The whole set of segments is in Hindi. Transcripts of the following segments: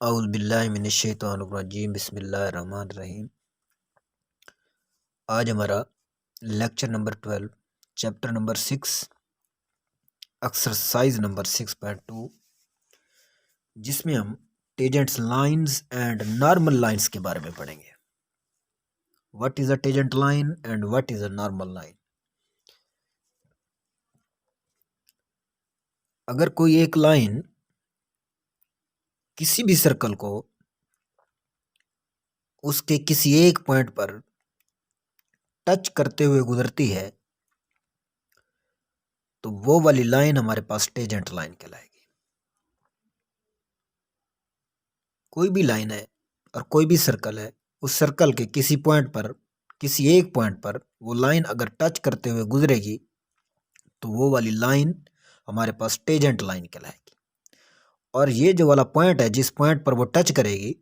औज़ु बिल्लाहि मिनश्शैतानिर्रजीम बिस्मिल्लाहिर्रहमानिर्रहीम। आज हमारा lecture number 12 chapter number 6 exercise number 6.2 जिसमें हम tangent lines and normal lines के बारे में पढ़ेंगे। What is a tangent line and what is a normal line. अगर कोई एक लाइन किसी भी सर्कल को उसके किसी एक पॉइंट पर टच करते हुए गुजरती है तो वो वाली लाइन हमारे पास टेंजेंट लाइन कहलाएगी। कोई भी लाइन है और कोई भी सर्कल है, उस सर्कल के किसी पॉइंट पर, किसी एक पॉइंट पर वो लाइन अगर टच करते हुए गुजरेगी तो वो वाली लाइन हमारे पास टेंजेंट लाइन कहलाएगी। और ये जो वाला पॉइंट है, जिस पॉइंट पर वो टच करेगी,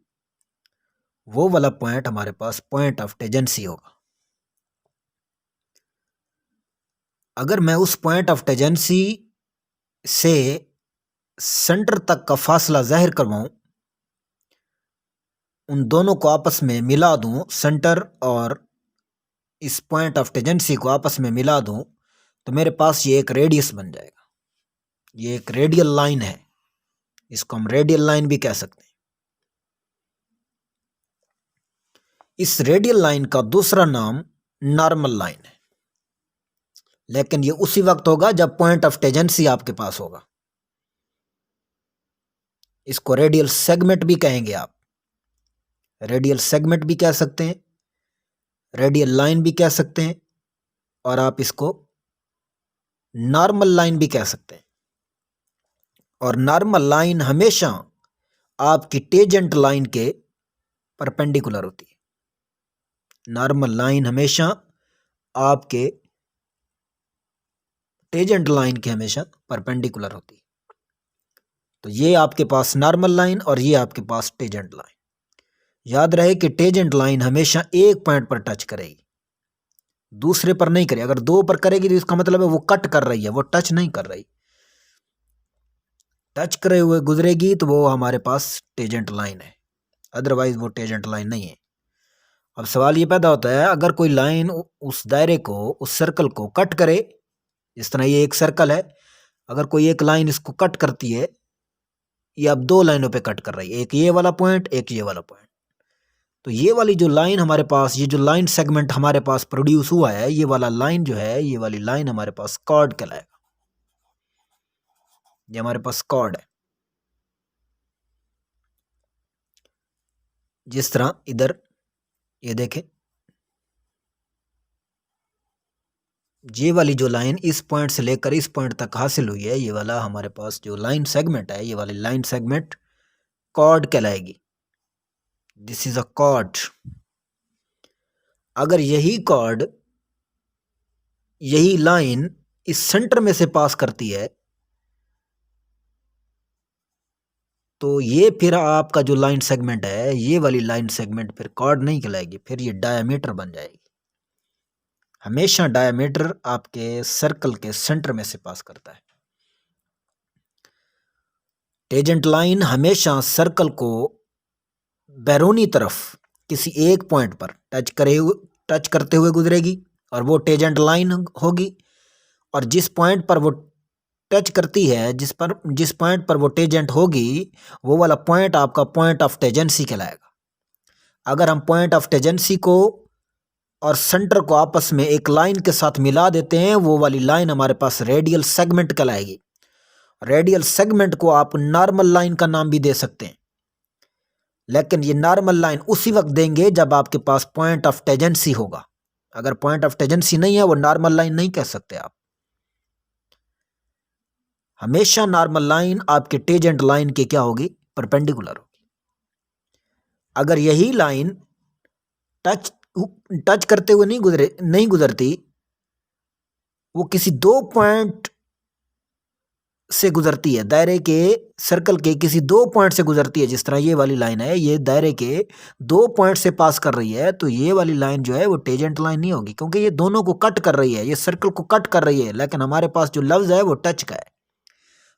वो वाला पॉइंट हमारे पास पॉइंट ऑफ टेंजेंसी होगा। अगर मैं उस पॉइंट ऑफ टेंजेंसी से सेंटर तक का फासला जाहिर करवाऊं, उन दोनों को आपस में मिला दूं, सेंटर और इस पॉइंट ऑफ टेंजेंसी को आपस में मिला दूं, तो मेरे पास ये एक रेडियस बन जाएगा। ये एक रेडियल लाइन है, इसको हम रेडियल लाइन भी कह सकते हैं। इस रेडियल लाइन का दूसरा नाम नॉर्मल लाइन है, लेकिन ये उसी वक्त होगा जब पॉइंट ऑफ टेंजेंसी आपके पास होगा। इसको रेडियल सेगमेंट भी कहेंगे आप, रेडियल सेगमेंट भी कह सकते हैं, रेडियल लाइन भी कह सकते हैं, और आप इसको नॉर्मल लाइन भी कह सकते हैं। और नॉर्मल लाइन हमेशा आपकी टेंजेंट लाइन के परपेंडिकुलर होती है। नॉर्मल लाइन हमेशा आपके टेंजेंट लाइन के हमेशा परपेंडिकुलर होती है। तो ये आपके पास नॉर्मल लाइन और ये आपके पास टेंजेंट लाइन। याद रहे कि टेंजेंट लाइन हमेशा एक पॉइंट पर टच करेगी, दूसरे पर नहीं करेगी। अगर दो पर करेगी तो इसका मतलब है वो कट कर रही है, वो टच नहीं कर रही। टच करे हुए गुजरेगी तो वो हमारे पास टेंजेंट लाइन है, अदरवाइज वो टेंजेंट लाइन नहीं है। अब सवाल ये पैदा होता है, अगर कोई लाइन उस दायरे को, उस सर्कल को कट करे, जिस तरह ये एक सर्कल है, अगर कोई एक लाइन इसको कट करती है, ये अब दो लाइनों पे कट कर रही है, एक ये वाला पॉइंट, एक ये वाला पॉइंट, तो ये वाली जो लाइन हमारे पास, ये जो लाइन सेगमेंट हमारे पास प्रोड्यूस हुआ है, ये वाला लाइन जो है, ये वाली लाइन हमारे पास कॉर्ड कहलाएगा। ये हमारे पास कॉर्ड है। जिस तरह इधर ये देखें, ये वाली जो लाइन इस पॉइंट से लेकर इस पॉइंट तक हासिल हुई है, ये वाला हमारे पास जो लाइन सेगमेंट है, ये वाली लाइन सेगमेंट कॉर्ड कहलाएगी। This is a chord. अगर यही कॉर्ड, यही लाइन इस सेंटर में से पास करती है, तो ये फिर आपका जो लाइन सेगमेंट है, ये वाली लाइन सेगमेंट फिर कॉर्ड नहीं कहलाएगी, फिर ये डायमीटर बन जाएगी। हमेशा डायमीटर आपके सर्कल के सेंटर में से पास करता है। टेंजेंट लाइन हमेशा सर्कल को बैरूनी तरफ किसी एक पॉइंट पर टच करते हुए गुजरेगी और वो टेंजेंट लाइन होगी। और जिस पॉइंट पर वो टच करती है, जिस पॉइंट पर वो टेंजेंट होगी, वो वाला पॉइंट आपका पॉइंट ऑफ टेंजेंसी कहलाएगा। अगर हम पॉइंट ऑफ टेंजेंसी को और सेंटर को आपस में एक लाइन के साथ मिला देते हैं, वो वाली लाइन हमारे पास रेडियल सेगमेंट कहलाएगी। रेडियल सेगमेंट को आप नॉर्मल लाइन का नाम भी दे सकते हैं, लेकिन ये नॉर्मल लाइन उसी वक्त देंगे जब आपके पास पॉइंट ऑफ टेंजेंसी होगा। अगर पॉइंट ऑफ टेंजेंसी नहीं है, वो नॉर्मल लाइन नहीं कह सकते आप। हमेशा नॉर्मल लाइन आपके टेंजेंट लाइन के क्या होगी? परपेंडिकुलर होगी। अगर यही लाइन टच करते हुए नहीं गुजरती, वो किसी दो पॉइंट से गुजरती है, दायरे के सर्कल के किसी दो पॉइंट से गुजरती है, जिस तरह ये वाली लाइन है, ये दायरे के दो पॉइंट से पास कर रही है, तो ये वाली लाइन जो है वो टेंजेंट लाइन नहीं होगी, क्योंकि ये दोनों को कट कर रही है, ये सर्कल को कट कर रही है, लेकिन हमारे पास जो लफ्ज है वो टच का है।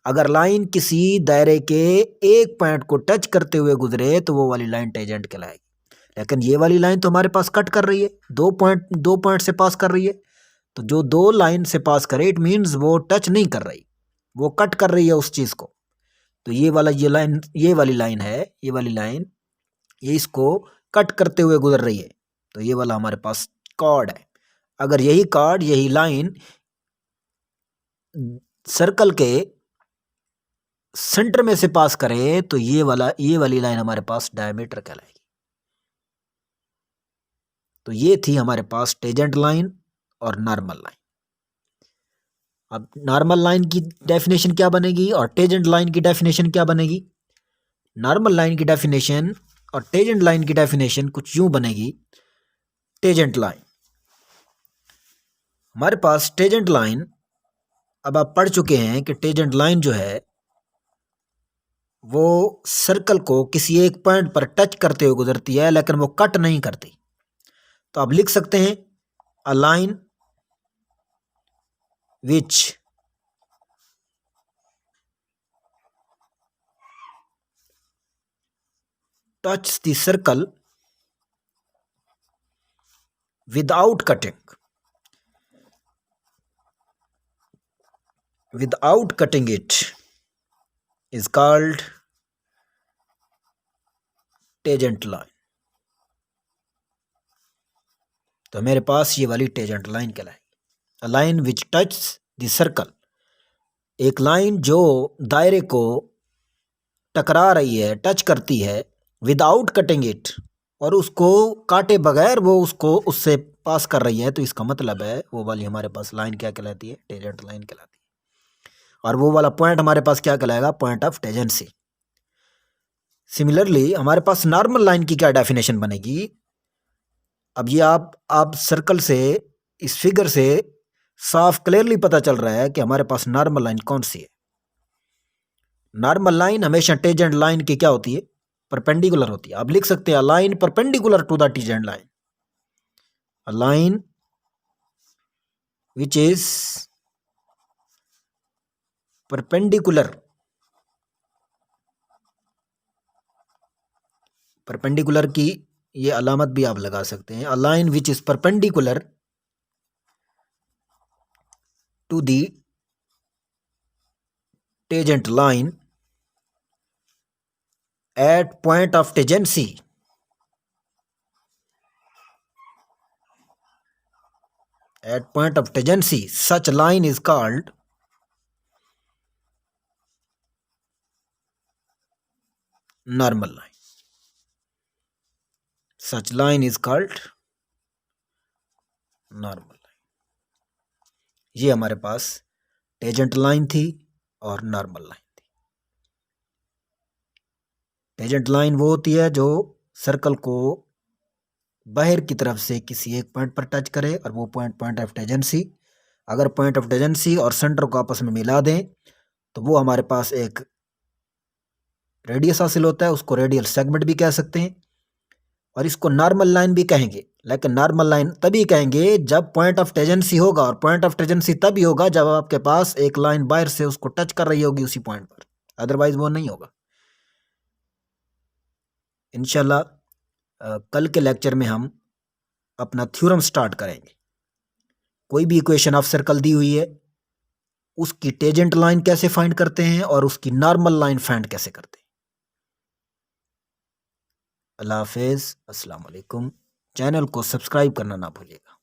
अगर लाइन किसी दायरे के एक पॉइंट को टच करते हुए गुजरे तो वो वाली लाइन टेंजेंट कहलाएगी। लेकिन ये वाली लाइन तो हमारे पास कट कर रही है, दो पॉइंट से पास कर रही है। तो जो दो लाइन से पास करे इट मीन्स वो टच नहीं कर रही, वो कट कर रही है उस चीज को। तो ये लाइन, ये वाली लाइन है, ये वाली लाइन ये इसको कट करते हुए गुजर रही है। तो ये वाला हमारे पास कॉर्ड है। अगर यही कॉर्ड, यही लाइन सर्कल के सेंटर में से पास करे तो ये वाली लाइन हमारे पास डायमीटर कहलाएगी। तो ये थी हमारे पास टेंजेंट लाइन और नॉर्मल लाइन। अब नॉर्मल लाइन की डेफिनेशन क्या बनेगी और टेंजेंट लाइन की डेफिनेशन क्या बनेगी? नॉर्मल लाइन की डेफिनेशन और टेंजेंट लाइन की डेफिनेशन कुछ यूं बनेगी। टेंजेंट लाइन, हमारे पास टेंजेंट लाइन, अब आप पढ़ चुके हैं कि टेंजेंट लाइन जो है वो सर्कल को किसी एक पॉइंट पर टच करते हुए गुजरती है, लेकिन वो कट नहीं करती। तो आप लिख सकते हैं a line which touch the circle without cutting, it is called tangent line. तो मेरे पास ये वाली टेंजेंट लाइन कहलाएगी। A line which touch the circle, एक लाइन जो दायरे को टकरा रही है, टच करती है, विदाउट कटिंग इट, और उसको काटे बगैर वो उससे पास कर रही है। तो इसका मतलब है वो वाली हमारे पास लाइन क्या कहलाती है? टेंजेंट लाइन कहलाती है। और वो वाला पॉइंट हमारे पास क्या कहलाएगा? Point of tangency. सिमिलरली हमारे पास नॉर्मल लाइन की क्या डेफिनेशन बनेगी? अब ये आप सर्कल से, इस फिगर से साफ क्लियरली पता चल रहा है कि हमारे पास नॉर्मल लाइन कौन सी है। नॉर्मल लाइन हमेशा टेंजेंट लाइन की क्या होती है? परपेंडिकुलर होती है। आप लिख सकते हैं line perpendicular to the tangent line, a line which is perpendicular, perpendicular की ये अलामत भी आप लगा सकते हैं। A line which is perpendicular to the tangent line at point of tangency, at point of tangency such line is called normal line, such line is called normal line। ये हमारे पास टेंजेंट लाइन थी और नॉर्मल लाइन थी। टेंजेंट लाइन वो होती है जो सर्कल को बाहर की तरफ से किसी एक पॉइंट पर टच करे और वो पॉइंट ऑफ टेंजेंसी, अगर पॉइंट ऑफ टेंजेंसी और सेंटर को आपस में मिला दें तो वो हमारे पास एक रेडियस हासिल होता है, उसको रेडियल सेगमेंट भी कह सकते हैं। और इसको नॉर्मल लाइन भी कहेंगे, लेकिन नॉर्मल लाइन तभी कहेंगे जब पॉइंट ऑफ टेंजेंसी होगा, और पॉइंट ऑफ टेंजेंसी तभी होगा जब आपके पास एक लाइन बाहर से उसको टच कर रही होगी उसी पॉइंट पर, अदरवाइज वो नहीं होगा। इंशाल्लाह कल के लेक्चर में हम अपना थ्योरम स्टार्ट करेंगे। कोई भी इक्वेशन ऑफ सर्कल दी हुई है, उसकी टेंजेंट लाइन कैसे फाइंड करते हैं और उसकी नॉर्मल लाइन फाइंड कैसे करते हैं। अल्लाह हाफिज़, अस्सलाम वालेकुम। चैनल को सब्सक्राइब करना ना भूलिएगा।